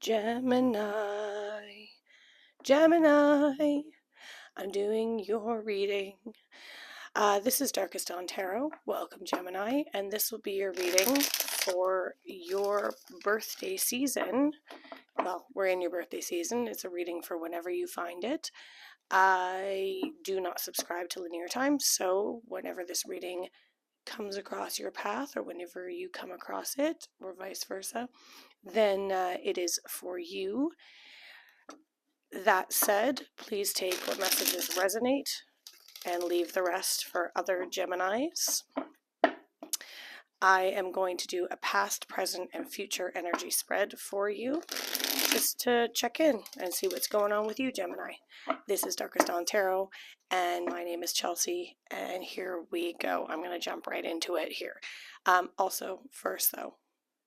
Gemini, Gemini, I'm doing your reading. This is Darkest Dawn Tarot. Welcome, Gemini, and this will be your reading for your birthday season. Well, we're in your birthday season. It's a reading for whenever you find it. I do not subscribe to linear time, so whenever this reading comes across your path or whenever you come across it, or vice versa, then it is for you. That said, please take what messages resonate and leave the rest for other Geminis. I am going to do a past, present, and future energy spread for you, just to check in and see what's going on with you, Gemini. This is Darkest Dawn Tarot, and my name is Chelsea, and here we go. I'm going to jump right into it here. Also, first though,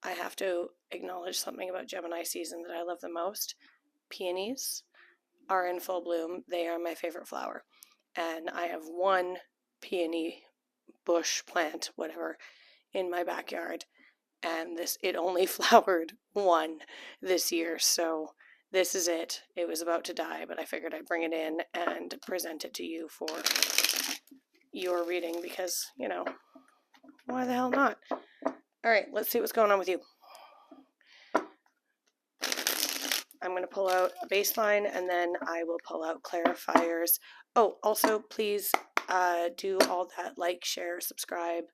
I have to acknowledge something about Gemini season that I love the most. Peonies are in full bloom. They are my favorite flower. And I have one peony bush plant, whatever, in my backyard. And it only flowered one this year. So this is it. It was about to die, but I figured I'd bring it in and present it to you for your reading because, you know, why the hell not? All right, let's see what's going on with you. I'm going to pull out a baseline and then I will pull out clarifiers. Oh, also please do all that like, share, subscribe,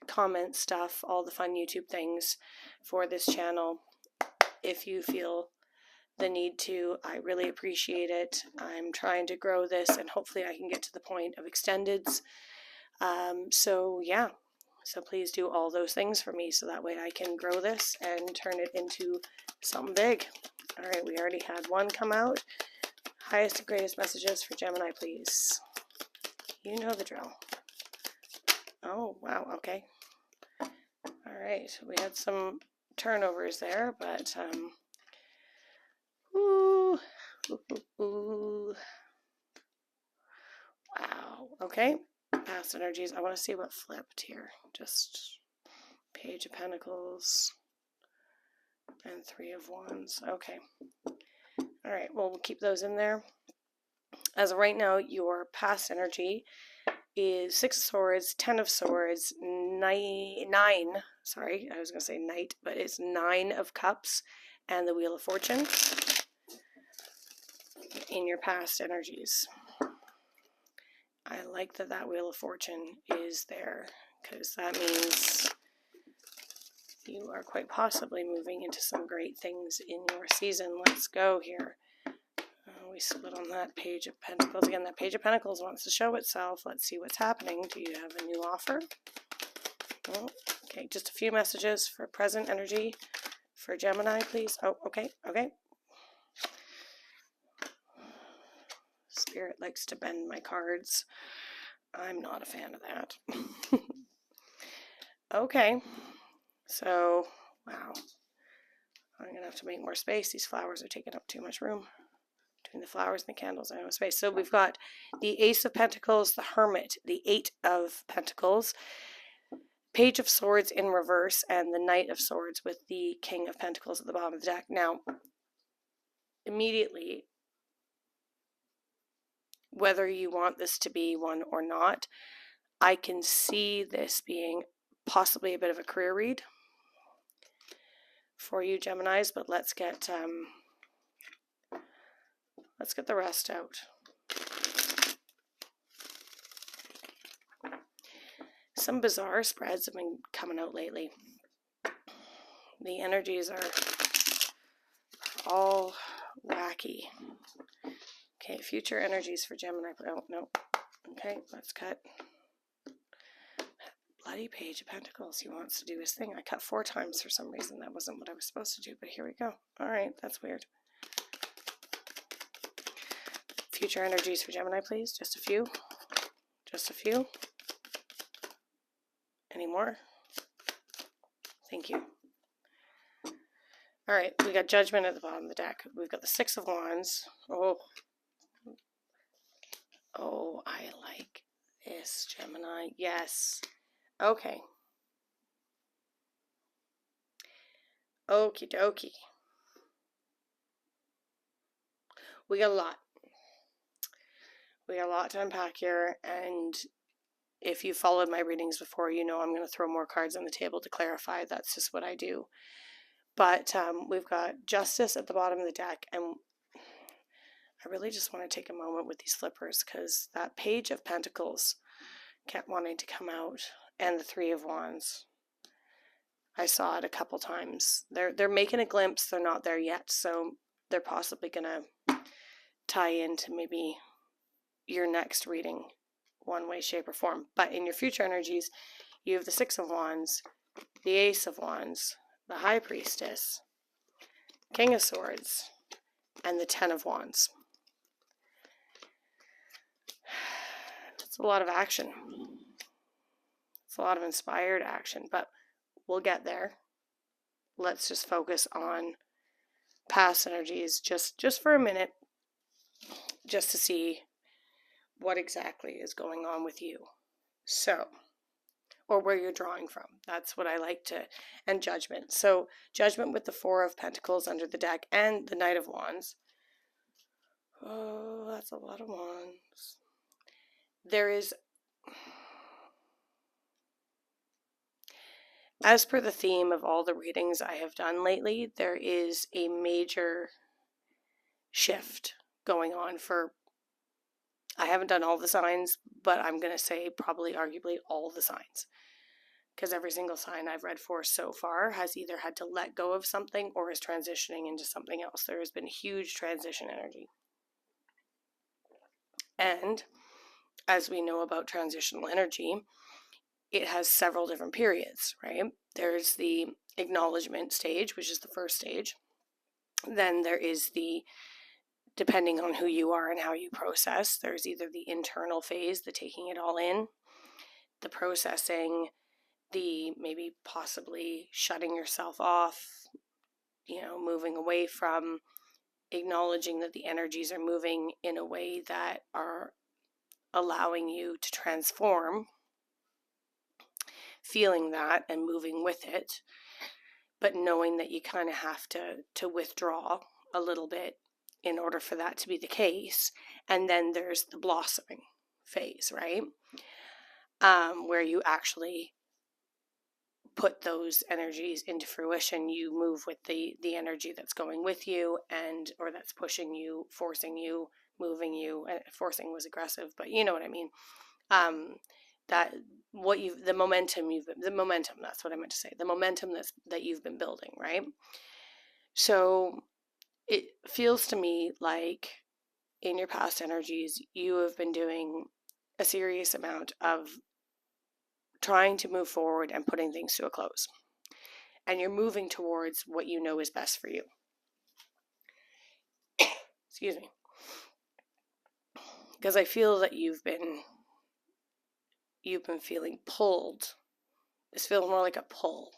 comment stuff, all the fun YouTube things for this channel. If you feel the need to, I really appreciate it. I'm trying to grow this and hopefully I can get to the point of extendeds. So yeah, so please do all those things for me so that way I can grow this and turn it into something big. All right, we already had one come out. Highest and greatest messages for Gemini, please. You know the drill. Oh, wow, okay. All right, we had some turnovers there, but, ooh, wow, okay. Past energies, I want to see what flipped here. Just Page of Pentacles and Three of Wands, okay. All right, well, we'll keep those in there. As of right now, your past energy is Six of Swords, Ten of Swords, nine, sorry, I was going to say Knight, but it's Nine of Cups, and the Wheel of Fortune in your past energies. I like that Wheel of Fortune is there, because that means you are quite possibly moving into some great things in your season. Let's go here. We split on that Page of Pentacles. Again, that Page of Pentacles wants to show itself. Let's see what's happening. Do you have a new offer? Oh, okay, just a few messages for present energy for Gemini, please. Oh, okay, okay. Spirit likes to bend my cards. I'm not a fan of that. Okay, so, wow. I'm going to have to make more space. These flowers are taking up too much room. Between the flowers and the candles, I have space. So we've got the Ace of Pentacles, the Hermit, the Eight of Pentacles, Page of Swords in reverse, and the Knight of Swords with the King of Pentacles at the bottom of the deck. Now, immediately, whether you want this to be one or not, I can see this being possibly a bit of a career read for you Geminis, but let's get the rest out. Some bizarre spreads have been coming out lately. The energies are all wacky. Okay, future energies for Gemini. Oh, no. Okay, let's cut. Bloody Page of Pentacles. He wants to do his thing. I cut 4 times for some reason. That wasn't what I was supposed to do, but here we go. All right, that's weird. Future energies for Gemini, please. Just a few. Just a few. Any more? Thank you. All right, we got Judgment at the bottom of the deck. We've got the Six of Wands. Oh, I like this, Gemini. Yes. Okay. Okie dokie. We got a lot. We got a lot to unpack here, and if you followed my readings before, you know I'm going to throw more cards on the table to clarify. That's just what I do. But we've got Justice at the bottom of the deck, and I really just want to take a moment with these flippers because that Page of Pentacles kept wanting to come out, and the Three of Wands. I saw it a couple times. They're making a glimpse. They're not there yet, so they're possibly going to tie into maybe your next reading one way, shape, or form. But in your future energies, you have the Six of Wands, the Ace of Wands, the High Priestess, King of Swords, and the Ten of Wands. It's a lot of action. It's a lot of inspired action, but we'll get there. Let's just focus on past energies just for a minute, just to see what exactly is going on with you. So, or where you're drawing from. That's what I like to, and Judgment. So, Judgment with the Four of Pentacles under the deck and the Knight of Wands. Oh, that's a lot of wands. There is, as per the theme of all the readings I have done lately, there is a major shift going on for, I haven't done all the signs, but I'm going to say probably arguably all the signs. Because every single sign I've read for so far has either had to let go of something or is transitioning into something else. There has been huge transition energy. And as we know about transitional energy, it has several different periods, right? There's the acknowledgement stage, which is the first stage. Then there is the, depending on who you are and how you process, there's either the internal phase, the taking it all in, the processing, the maybe possibly shutting yourself off, moving away from, acknowledging that the energies are moving in a way that are allowing you to transform, feeling that and moving with it, but knowing that you kind of have to withdraw a little bit in order for that to be the case. And then there's the blossoming phase, right? Where you actually put those energies into fruition. You move with the energy that's going with you, or that's pushing you, forcing you, moving you. Forcing was aggressive, but you know what I mean. The momentum, that's what I meant to say. The momentum that you've been building, right? So it feels to me like in your past energies, you have been doing a serious amount of trying to move forward and putting things to a close. And you're moving towards what you know is best for you. Excuse me. Because I feel that you've been feeling pulled. This feels more like a pull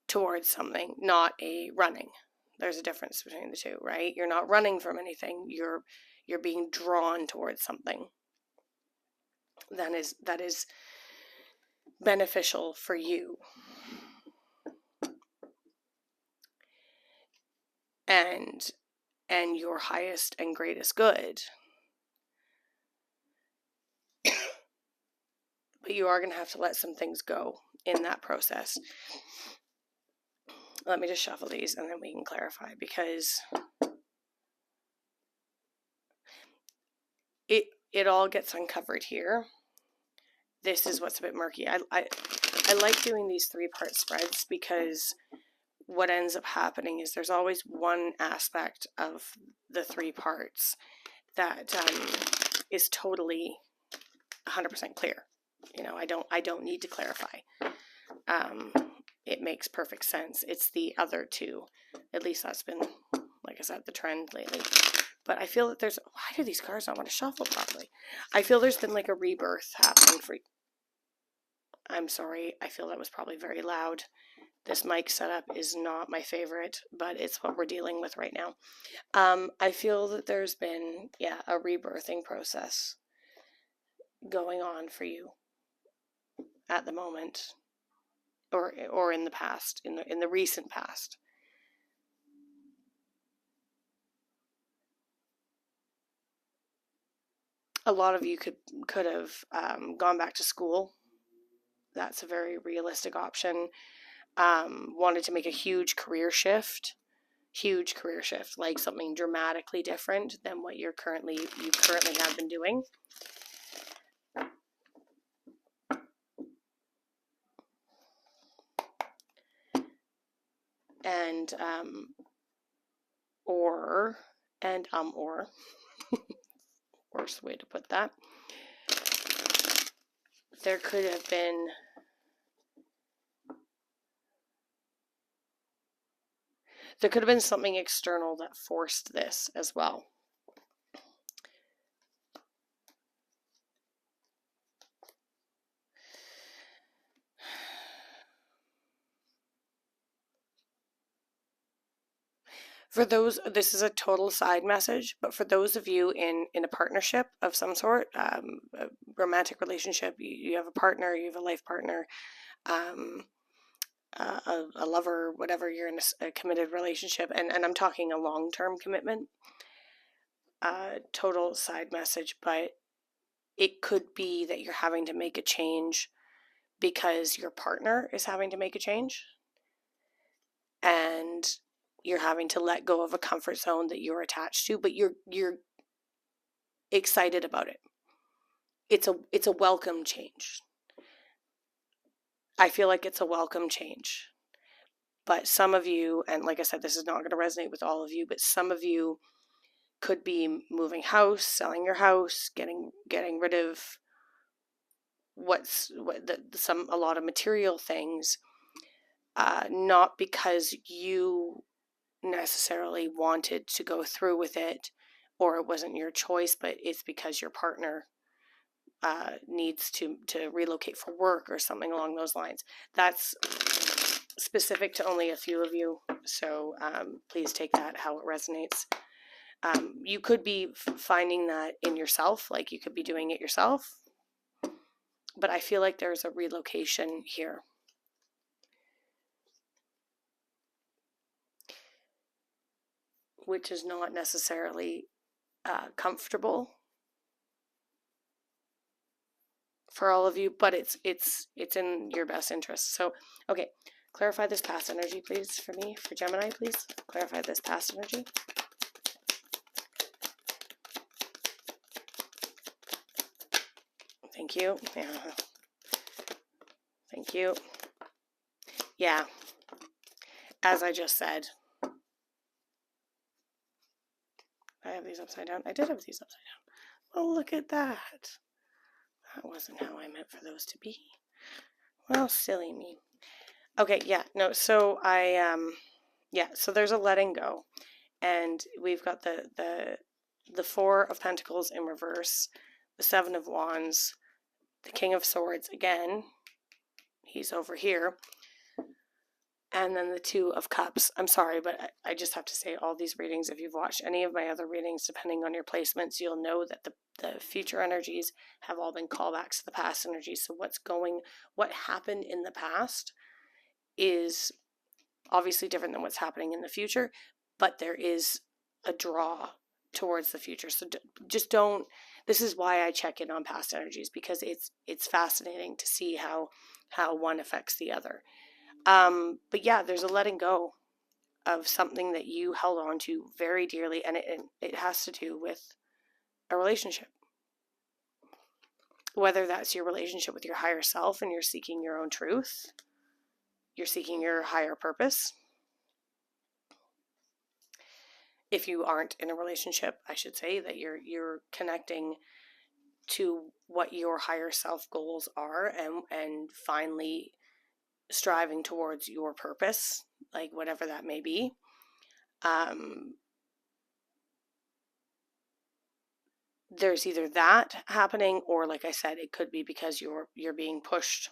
towards something, not a running. There's a difference between the two, right? You're not running from anything. You're being drawn towards something that is beneficial for you. And your highest and greatest good. But you are going to have to let some things go in that process. Let me just shuffle these and then we can clarify, because it all gets uncovered here. This is what's a bit murky. I like doing these 3-part spreads, because what ends up happening is there's always one aspect of the 3 parts that is totally 100% clear. I don't need to clarify. It makes perfect sense. It's the other 2. At least that's been, like I said, the trend lately. But I feel that why do these cards not want to shuffle properly? I feel there's been like a rebirth happening for, I'm sorry, I feel that was probably very loud. This mic setup is not my favorite, but it's what we're dealing with right now. I feel that there's been, a rebirthing process going on for you at the moment, or in the past, in the recent past. A lot of you could have gone back to school. That's a very realistic option. Wanted to make a huge career shift, like something dramatically different than what you currently have been doing. And or worst way to put that, there could have been something external that forced this as well. For those, this is a total side message, but for those of you in a partnership of some sort, a romantic relationship, you have a partner, you have a life partner, a lover, whatever, you're in a committed relationship, and I'm talking a long-term commitment, total side message, but it could be that you're having to make a change because your partner is having to make a change, and you're having to let go of a comfort zone that you're attached to, but you're excited about it. It's a welcome change. I feel like it's a welcome change. But some of you, and like I said, this is not going to resonate with all of you, but some of you could be moving house, selling your house, getting rid of a lot of material things, not because you necessarily wanted to go through with it or it wasn't your choice, but it's because your partner needs to relocate for work or something along those lines. That's specific to only a few of you, so please take that how it resonates. You could be finding that in yourself, like you could be doing it yourself, but I feel like there's a relocation here. Which is not necessarily comfortable for all of you, but it's in your best interest. So, okay, clarify this past energy, please, for me, for Gemini, please. Clarify this past energy. Thank you. Yeah. Thank you. Yeah. As I just said. I have these upside down. I did have these upside down. Oh, look at that. That wasn't how I meant for those to be. Well, silly me. Okay, yeah, no, so so there's a letting go. And we've got the Four of Pentacles in reverse, the Seven of Wands, the King of Swords again. He's over here. And then the Two of Cups. I'm sorry, but I just have to say all these readings, if you've watched any of my other readings, depending on your placements, you'll know that the future energies have all been callbacks to the past energies. So what happened in the past is obviously different than what's happening in the future, but there is a draw towards the future. So just don't, this is why I check in on past energies, because it's fascinating to see how one affects the other. But yeah, there's a letting go of something that you held on to very dearly, and it has to do with a relationship. Whether that's your relationship with your higher self and you're seeking your own truth, you're seeking your higher purpose. If you aren't in a relationship, I should say that you're connecting to what your higher self goals are and finally striving towards your purpose, like whatever that may be. There's either that happening, or like I said, it could be because you're being pushed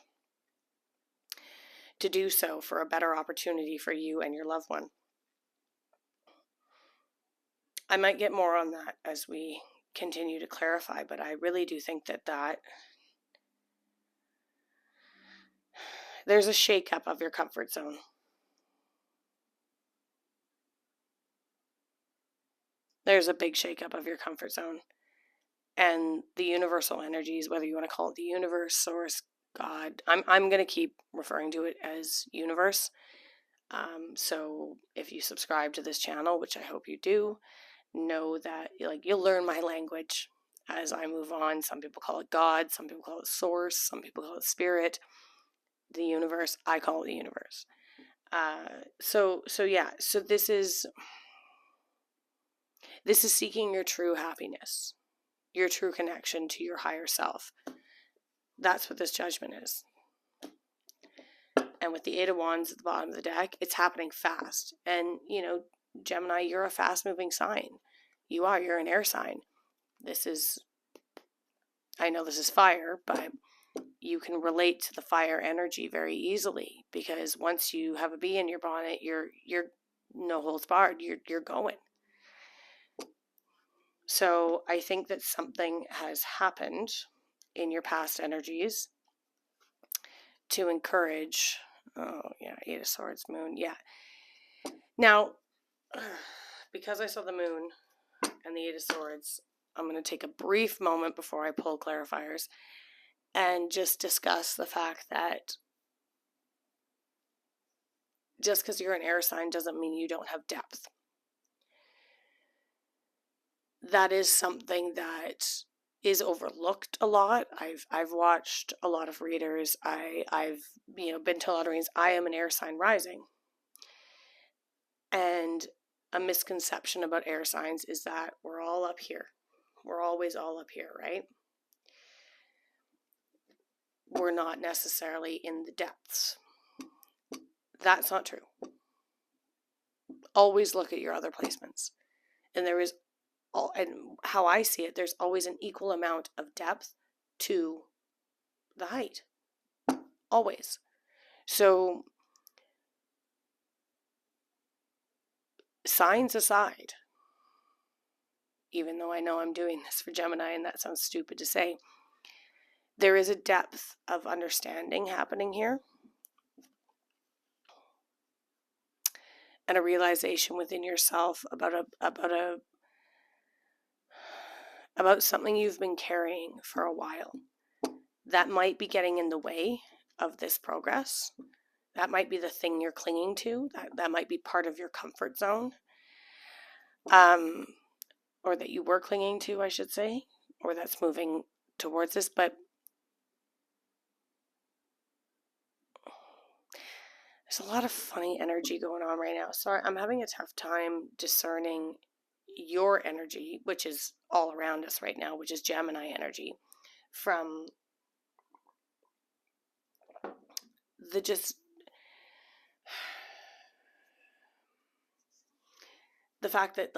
to do so for a better opportunity for you and your loved one. I might get more on that as we continue to clarify, but I really do think that there's a shakeup of your comfort zone. There's a big shakeup of your comfort zone. and the universal energies, whether you want to call it the universe, source, God. I'm going to keep referring to it as universe. So if you subscribe to this channel, which I hope you do, know that you'll learn my language as I move on. Some people call it God, some people call it source, some people call it spirit, the universe. I call it the universe. So this is seeking your true happiness, your true connection to your higher self. That's what this judgment is. And with the Eight of Wands at the bottom of the deck, it's happening fast. And, Gemini, you're a fast-moving sign. You're an air sign. I know this is fire, but you can relate to the fire energy very easily, because once you have a bee in your bonnet, you're no holds barred. You're going. So I think that something has happened in your past energies to encourage. Oh yeah, Eight of Swords, Moon. Yeah. Now, because I saw the Moon and the Eight of Swords, I'm going to take a brief moment before I pull clarifiers and just discuss the fact that just because you're an air sign doesn't mean you don't have depth. That is something that is overlooked a lot. I've watched a lot of readers. I've been to a lot of readings. I am an air sign rising. And a misconception about air signs is that we're all up here. We're always all up here, right? We're not necessarily in the depths. That's not true. Always look at your other placements. And and how I see it, there's always an equal amount of depth to the height. Always. So, signs aside, even though I know I'm doing this for Gemini and that sounds stupid to say, there is a depth of understanding happening here, and a realization within yourself about something you've been carrying for a while that might be getting in the way of this progress. That might be the thing you're clinging to. That might be part of your comfort zone, or that you were clinging to, I should say, or that's moving towards this. But there's a lot of funny energy going on right now. Sorry, I'm having a tough time discerning your energy, which is all around us right now, which is Gemini energy, from the fact that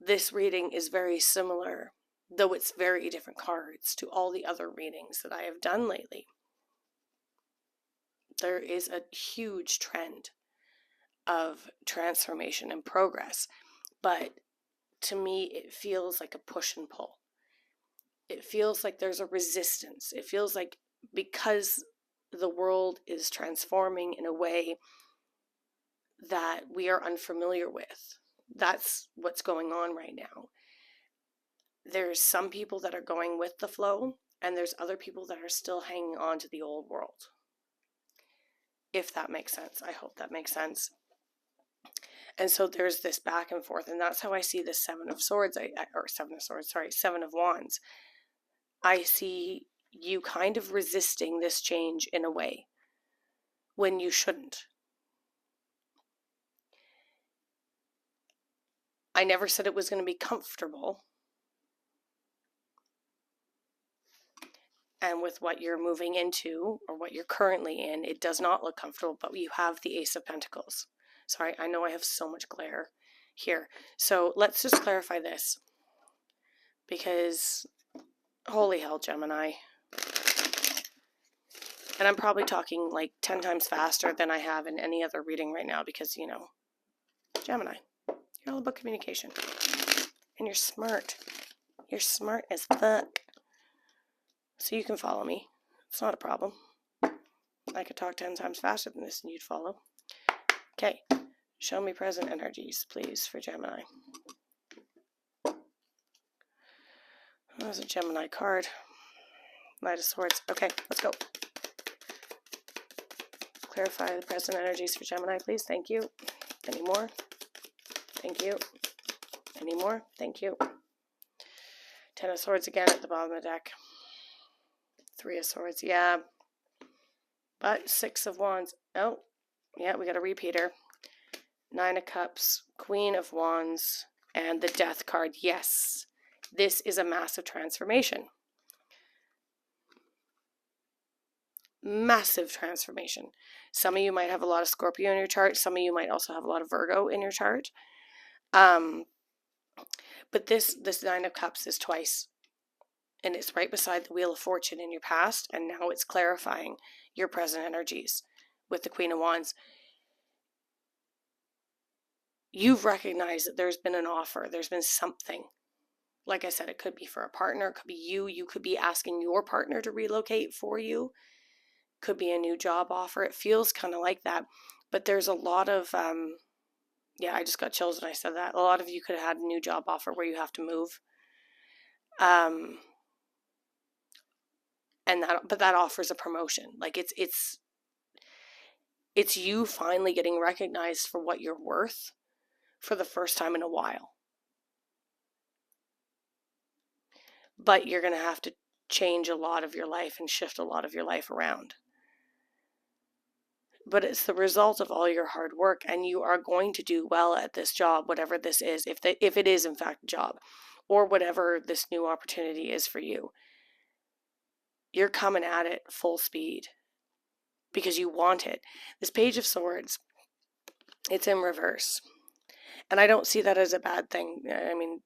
this reading is very similar, though it's very different cards, to all the other readings that I have done lately. There is a huge trend of transformation and progress, but to me it feels like a push and pull. It feels like there's a resistance. It feels like because the world is transforming in a way that we are unfamiliar with. That's what's going on right now. There's some people that are going with the flow, and there's other people that are still hanging on to the old world. If that makes sense. I hope that makes sense. And so there's this back and forth, and that's how I see the Seven of Wands. I see you kind of resisting this change in a way when you shouldn't. I never said it was going to be comfortable. And with what you're moving into, or what you're currently in, it does not look comfortable, but you have the Ace of Pentacles. Sorry, I know I have so much glare here. So let's just clarify this, because holy hell, Gemini. And I'm probably talking 10 times faster than I have in any other reading right now, because, Gemini, you're all about communication. And you're smart. You're smart as fuck. So you can follow me. It's not a problem. I could talk 10 times faster than this and you'd follow. Okay. Show me present energies, please, for Gemini. That was a Gemini card. Knight of Swords. Okay, let's go. Clarify the present energies for Gemini, please. Thank you. Any more? Thank you. Any more? Thank you. Ten of Swords again at the bottom of the deck. Three of Swords. Yeah. But Six of Wands. Oh, yeah, we got a repeater. Nine of Cups. Queen of Wands. And the Death card. Yes. This is a massive transformation. Massive transformation. Some of you might have a lot of Scorpio in your chart. Some of you might also have a lot of Virgo in your chart. But this Nine of Cups is twice. And it's right beside the Wheel of Fortune in your past. And now it's clarifying your present energies with the Queen of Wands. You've recognized that there's been an offer. There's been something. Like I said, it could be for a partner. It could be you. You could be asking your partner to relocate for you. Could be a new job offer. It feels kind of like that. But there's a lot of, yeah, I just got chills when I said that. A lot of you could have had a new job offer where you have to move. But that offers a promotion. Like it's you finally getting recognized for what you're worth for the first time in a while. But you're going to have to change a lot of your life and shift a lot of your life around. But it's the result of all your hard work, and you are going to do well at this job, whatever this is, if it is in fact a job, or whatever this new opportunity is for you. You're coming at it full speed because you want it. This Page of Swords, it's in reverse. And I don't see that as a bad thing. I mean,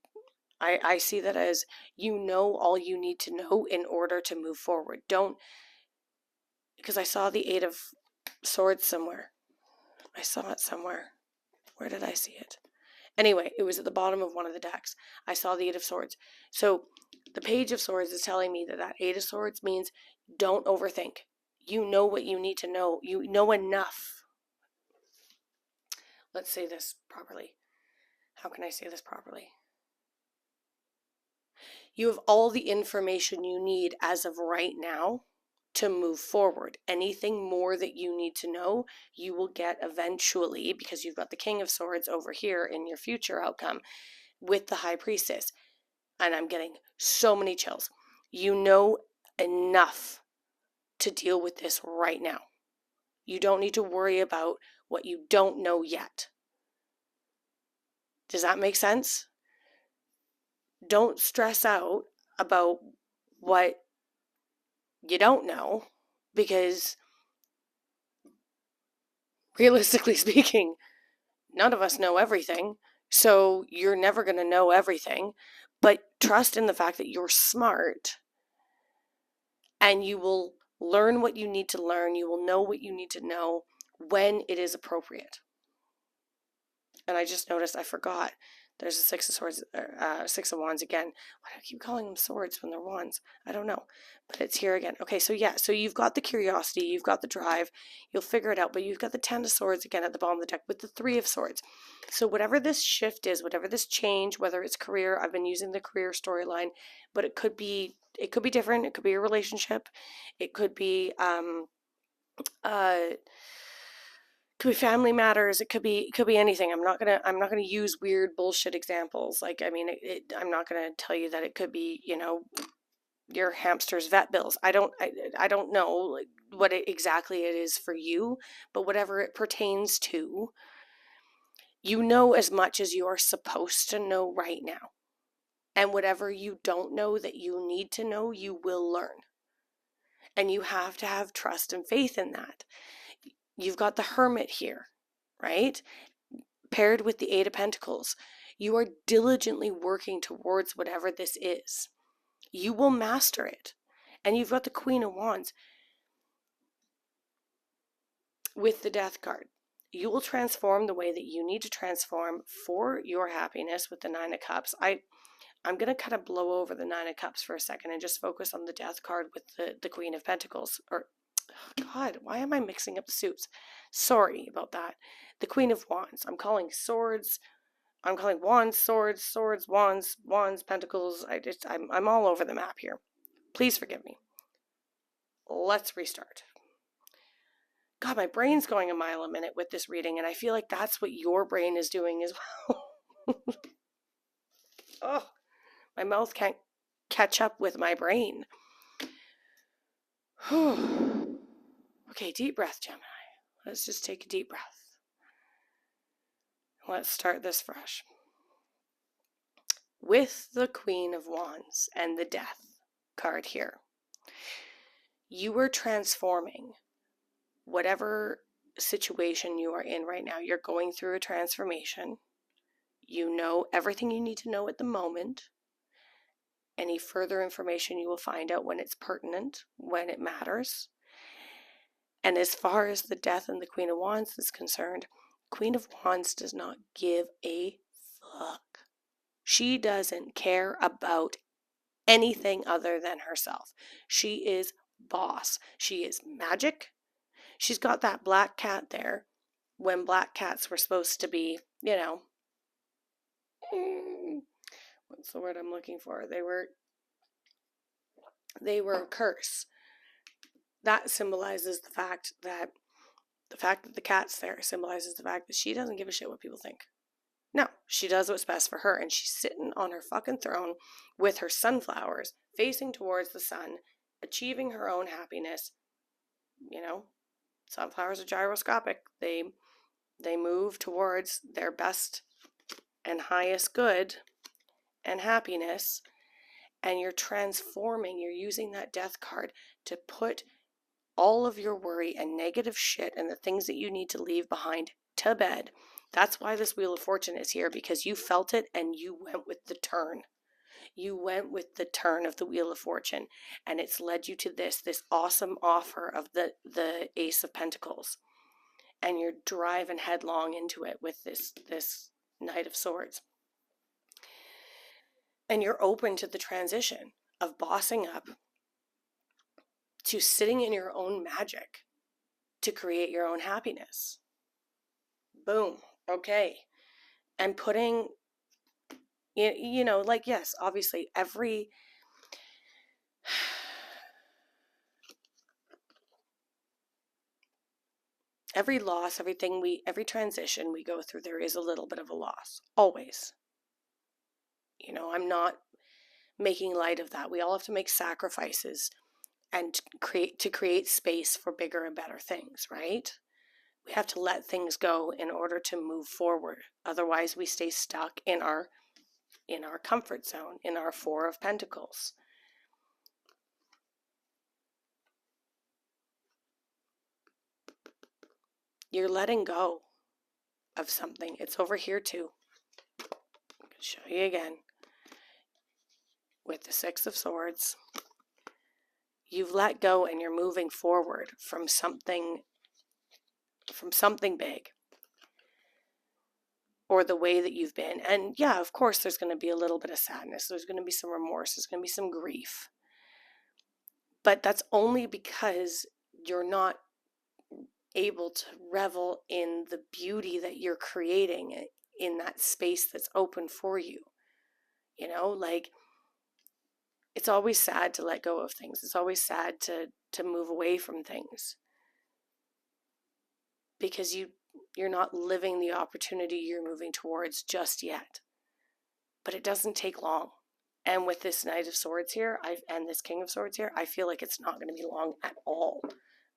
I see that as you know all you need to know in order to move forward. Because I saw the Eight of Swords somewhere. I saw it somewhere. Where did I see it? Anyway, it was at the bottom of one of the decks. I saw the Eight of Swords. So the Page of Swords is telling me that Eight of Swords means don't overthink. You know what you need to know. You know enough. Let's say this properly. How can I say this properly? You have all the information you need as of right now to move forward. Anything more that you need to know, you will get eventually, because you've got the King of Swords over here in your future outcome with the High Priestess. And I'm getting so many chills. You know enough to deal with this right now. You don't need to worry about what you don't know yet. Does that make sense? Don't stress out about what you don't know, because realistically speaking, none of us know everything. So you're never going to know everything, but trust in the fact that you're smart and you will learn what you need to learn. You will know what you need to know when it is appropriate. And I just noticed I forgot. There's a Six of Swords, Six of Wands again. Why do I keep calling them swords when they're wands? I don't know, but it's here again. Okay, so yeah, so you've got the curiosity, you've got the drive, you'll figure it out, but you've got the Ten of Swords again at the bottom of the deck with the Three of Swords. So whatever this shift is, whatever this change, whether it's career, I've been using the career storyline, but it could be different. It could be a relationship. It could be, could be family matters. It could be anything. I'm not gonna use weird bullshit examples. Like, I mean, I'm not gonna tell you that it could be, your hamster's vet bills. I don't know what exactly it is for you, but whatever it pertains to, you know as much as you are supposed to know right now. And whatever you don't know that you need to know, you will learn. And you have to have trust and faith in that. You've got the Hermit here, right? Paired with the Eight of Pentacles. You are diligently working towards whatever this is. You will master it. And you've got the Queen of Wands with the Death card. You will transform the way that you need to transform for your happiness with the Nine of Cups. I'm going to kind of blow over the Nine of Cups for a second and just focus on the Death card with the Queen of Pentacles. Or, oh God, why am I mixing up the soups? Sorry about that. The Queen of Wands. I'm calling swords I'm calling wands, swords, swords, wands, wands, pentacles. I'm all over the map here. Please forgive me. Let's restart. God, my brain's going a mile a minute with this reading, and I feel like that's what your brain is doing as well. Oh, my mouth can't catch up with my brain. Okay, deep breath, Gemini. Let's just take a deep breath. Let's start this fresh. With the Queen of Wands and the Death card here, you are transforming whatever situation you are in right now. You're going through a transformation. You know everything you need to know at the moment. Any further information you will find out when it's pertinent, when it matters. And as far as the Death and the Queen of Wands is concerned, Queen of Wands does not give a fuck. She doesn't care about anything other than herself. She is boss. She is magic. She's got that black cat there when black cats were supposed to be, you know, what's the word I'm looking for? They were a curse. That symbolizes the fact that the cat's there symbolizes the fact that she doesn't give a shit what people think. No, she does what's best for her, and she's sitting on her fucking throne with her sunflowers facing towards the sun, achieving her own happiness. You know, sunflowers are gyroscopic. They move towards their best and highest good and happiness, and you're transforming, you're using that Death card to put all of your worry and negative shit and the things that you need to leave behind to bed. That's why this Wheel of Fortune is here, because you felt it and you went with the turn. You went with the turn of the Wheel of Fortune, and it's led you to this awesome offer of the Ace of Pentacles. And you're driving headlong into it with this Knight of Swords. And you're open to the transition of bossing up to sitting in your own magic to create your own happiness. Boom. Okay. And putting, you know, like, yes, obviously every loss, every transition we go through, there is a little bit of a loss. Always. You know, I'm not making light of that. We all have to make sacrifices and create space for bigger and better things, right? We have to let things go in order to move forward. Otherwise, we stay stuck in our comfort zone, in our Four of Pentacles. You're letting go of something. It's over here too. I'm going to show you again. With the Six of Swords, you've let go and you're moving forward from something big, or the way that you've been. And yeah, of course, there's going to be a little bit of sadness. There's going to be some remorse. There's going to be some grief. But that's only because you're not able to revel in the beauty that you're creating in that space that's open for you. You know, like, it's always sad to let go of things. It's always sad to move away from things, because you're not living the opportunity you're moving towards just yet. But it doesn't take long. And with this Knight of Swords here, and this King of Swords here, I feel like it's not going to be long at all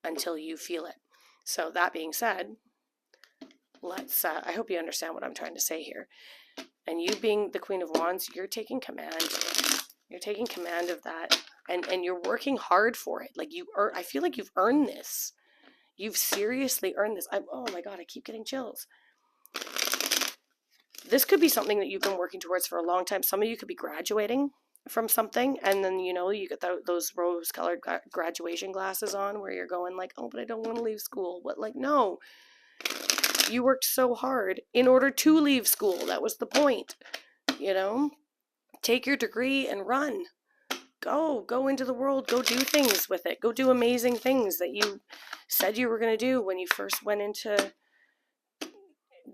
until you feel it. So that being said, let's, I hope you understand what I'm trying to say here. And you being the Queen of Wands, you're taking command. You're taking command of that. And you're working hard for it. Like, I feel like you've earned this. You've seriously earned this. Oh my God, I keep getting chills. This could be something that you've been working towards for a long time. Some of you could be graduating from something, and then, you know, you get those rose-colored graduation glasses on where you're going like, oh, but I don't want to leave school. But, like, no. You worked so hard in order to leave school. That was the point, you know? Take your degree and run. Go into the world. Go do things with it. Go do amazing things that you said you were going to do when you first went into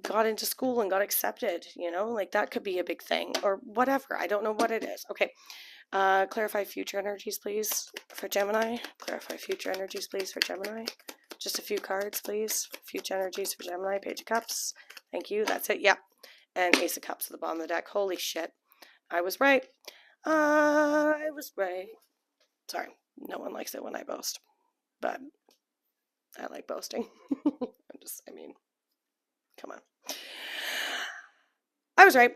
got into school and got accepted, like that could be a big thing or whatever. I don't know what it is. Okay. Clarify future energies, please, for Gemini. Clarify future energies, please, for Gemini. Just a few cards, please. Future energies for Gemini. Page of Cups. Thank you. That's it. Yep. And Ace of Cups at the bottom of the deck. Holy shit. I was right. I was right. Sorry. No one likes it when I boast. But I like boasting. Come on. I was right.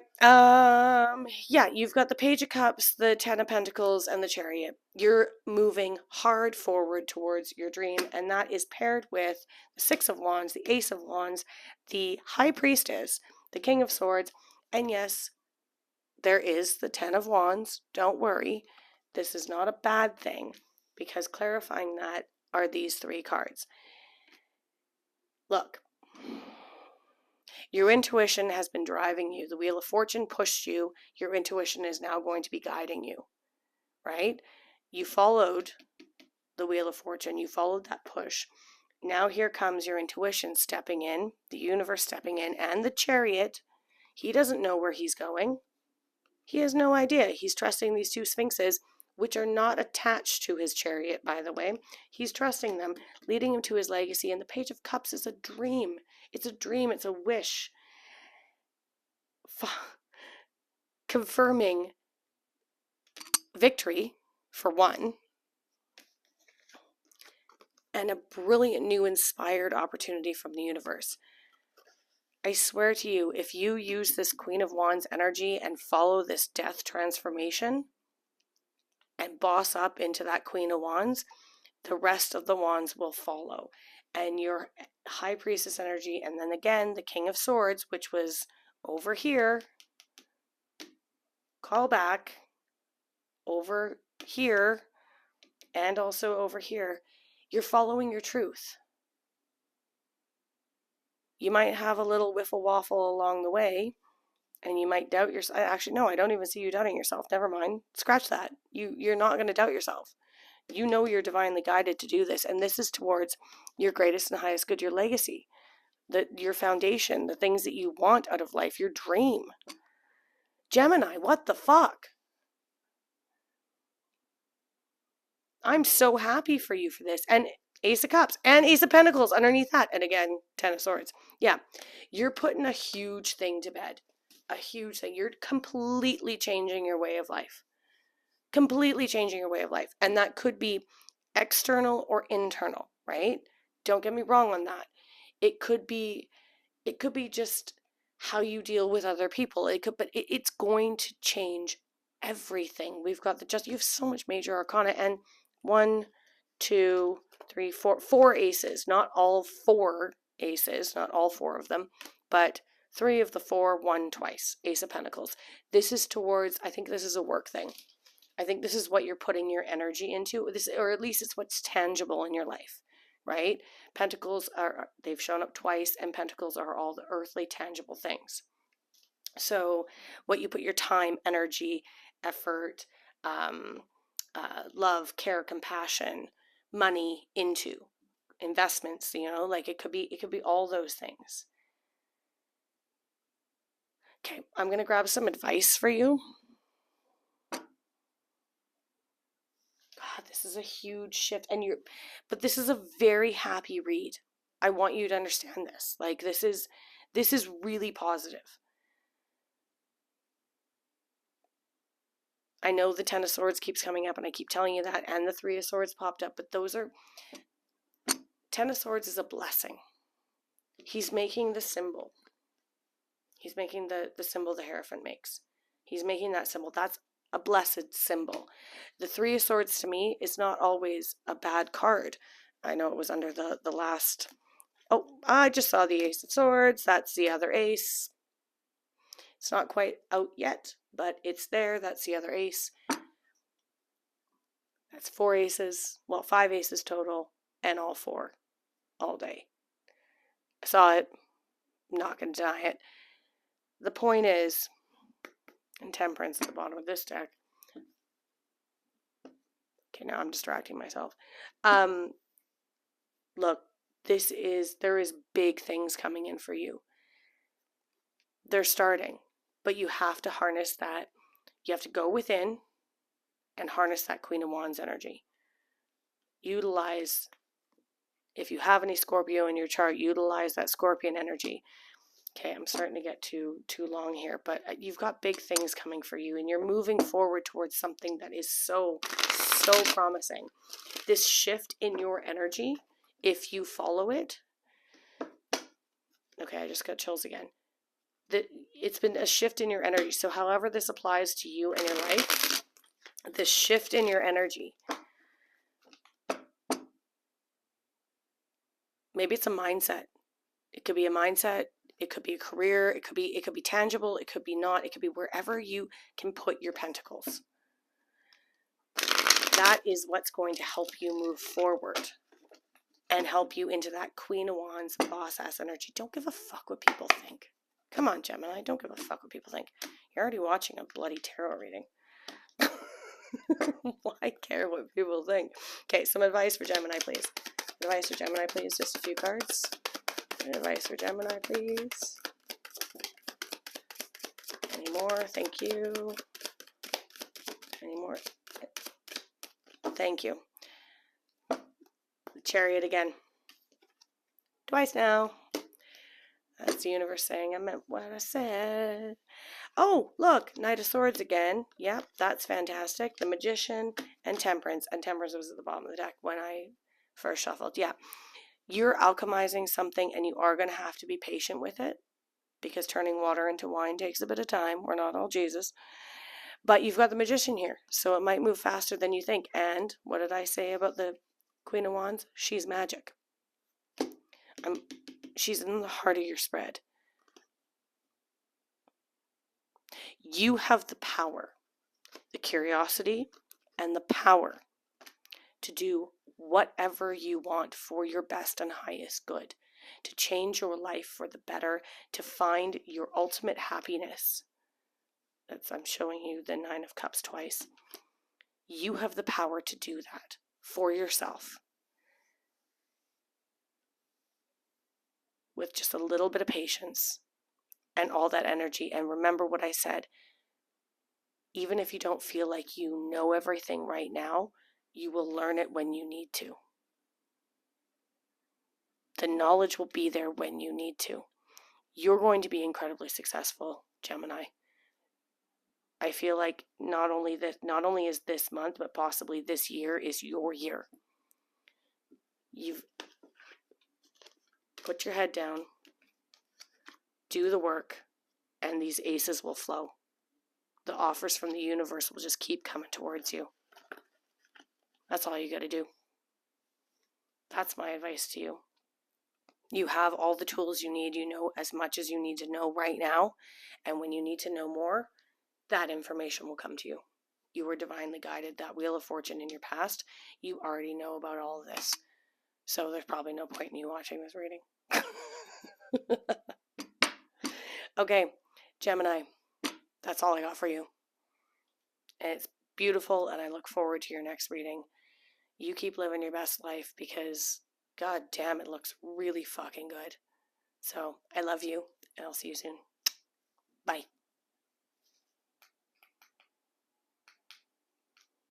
Yeah, you've got the Page of Cups, the Ten of Pentacles, and the Chariot. You're moving hard forward towards your dream, and that is paired with the Six of Wands, the Ace of Wands, the High Priestess, the King of Swords, and yes, there is the Ten of Wands. Don't worry. This is not a bad thing, because clarifying that are these three cards. Look. Your intuition has been driving you. The Wheel of Fortune pushed you. Your intuition is now going to be guiding you, right? You followed the Wheel of Fortune. You followed that push. Now here comes your intuition stepping in, the universe stepping in, and the Chariot. He doesn't know where he's going. He has no idea. He's trusting these two Sphinxes, which are not attached to his chariot, by the way. He's trusting them, leading him to his legacy. And the Page of Cups is a dream. It's a dream. It's a wish. Confirming victory, for one, and a brilliant new inspired opportunity from the universe. I swear to you, if you use this Queen of Wands energy and follow this death transformation and boss up into that Queen of Wands, the rest of the wands will follow. And your High Priestess energy, and then again, the King of Swords, which was over here, call back, over here, and also over here, you're following your truth. You might have a little whiffle waffle along the way, and you might doubt yourself. Actually, no, I don't even see you doubting yourself. Never mind. Scratch that. You're not going to doubt yourself. You know you're divinely guided to do this, and this is towards your greatest and highest good, your legacy, your foundation, the things that you want out of life, your dream. Gemini, what the fuck? I'm so happy for you for this. And Ace of Cups and Ace of Pentacles underneath that. And again, Ten of Swords. Yeah, you're putting a huge thing to bed. A huge thing. You're completely changing your way of life. Completely changing your way of life. And that could be external or internal, right? Don't get me wrong on that. It could be just how you deal with other people. But it's going to change everything. We've got you have so much major arcana, and 1, 2, 3, 4, 4 aces. Not all 4 aces, not all 4 of them, but 3 of the 4 won twice. Ace of Pentacles. This is towards, I think this is a work thing. I think this is what you're putting your energy into, or at least it's what's tangible in your life, right? Pentacles they've shown up twice, and Pentacles are all the earthly, tangible things. So what you put your time, energy, effort, love, care, compassion, money into, investments, like it could be all those things. Okay, I'm going to grab some advice for you. God, this is a huge shift, but this is a very happy read. I want you to understand this. Like, this is really positive. I know the Ten of Swords keeps coming up, and I keep telling you that, and the Three of Swords popped up, but Ten of Swords is a blessing. He's making the symbol. He's making the symbol the Hierophant makes. He's making that symbol. That's a blessed symbol. The Three of Swords to me is not always a bad card. I know it was under the last. Oh, I just saw the Ace of Swords. That's the other ace. It's not quite out yet, but it's there. That's the other ace. That's 4 aces. Well, 5 aces total, and all 4 all day. I saw it. I'm not going to deny it. The point is, and Temperance at the bottom of this deck. Okay, now I'm distracting myself. Look, there is big things coming in for you. They're starting, but you have to harness that. You have to go within and harness that Queen of Wands energy. Utilize, if you have any Scorpio in your chart, utilize that Scorpion energy. Okay, I'm starting to get too long here, but you've got big things coming for you, and you're moving forward towards something that is so promising. This shift in your energy, if you follow it, okay, I just got chills again. It's been a shift in your energy. So however this applies to you and your life, this shift in your energy, maybe it's a mindset. It could be a mindset. It could be a career. It could be tangible. It could be not. It could be wherever you can put your pentacles. That is what's going to help you move forward and help you into that Queen of Wands, boss ass energy. Don't give a fuck what people think. Come on, Gemini. Don't give a fuck what people think. You're already watching a bloody tarot reading. Why care what people think? Okay, some advice for Gemini, please. Advice for Gemini, please. Just a few cards. Advice for Gemini, please. Any more? Thank you. Any more? Thank you. The Chariot again. Twice now. That's the universe saying I meant what I said. Oh, look, Knight of Swords again. Yep, that's fantastic. The Magician and Temperance. And Temperance was at the bottom of the deck when I first shuffled. Yeah. You're alchemizing something, and you are going to have to be patient with it, because turning water into wine takes a bit of time. We're not all Jesus. But you've got the Magician here, so it might move faster than you think. And what did I say about the Queen of Wands? She's magic. She's in the heart of your spread. You have the power, the curiosity, and the power to do whatever you want for your best and highest good, to change your life for the better, to find your ultimate happiness. I'm showing you the Nine of Cups twice. You have the power to do that for yourself with just a little bit of patience and all that energy. And remember what I said. Even if you don't feel like you know everything right now, you will learn it when you need to. The knowledge will be there when you need to. You're going to be incredibly successful, Gemini. I feel like not only is this month, but possibly this year is your year. You've put your head down, do the work, and these aces will flow. The offers from the universe will just keep coming towards you. That's all you got to do. That's my advice to you. You have all the tools you need. You know as much as you need to know right now. And when you need to know more, that information will come to you. You were divinely guided. That Wheel of Fortune in your past, you already know about all of this. So there's probably no point in you watching this reading. Okay, Gemini, that's all I got for you. And it's beautiful, and I look forward to your next reading. You keep living your best life, because god damn, it looks really fucking good. So I love you, and I'll see you soon. Bye.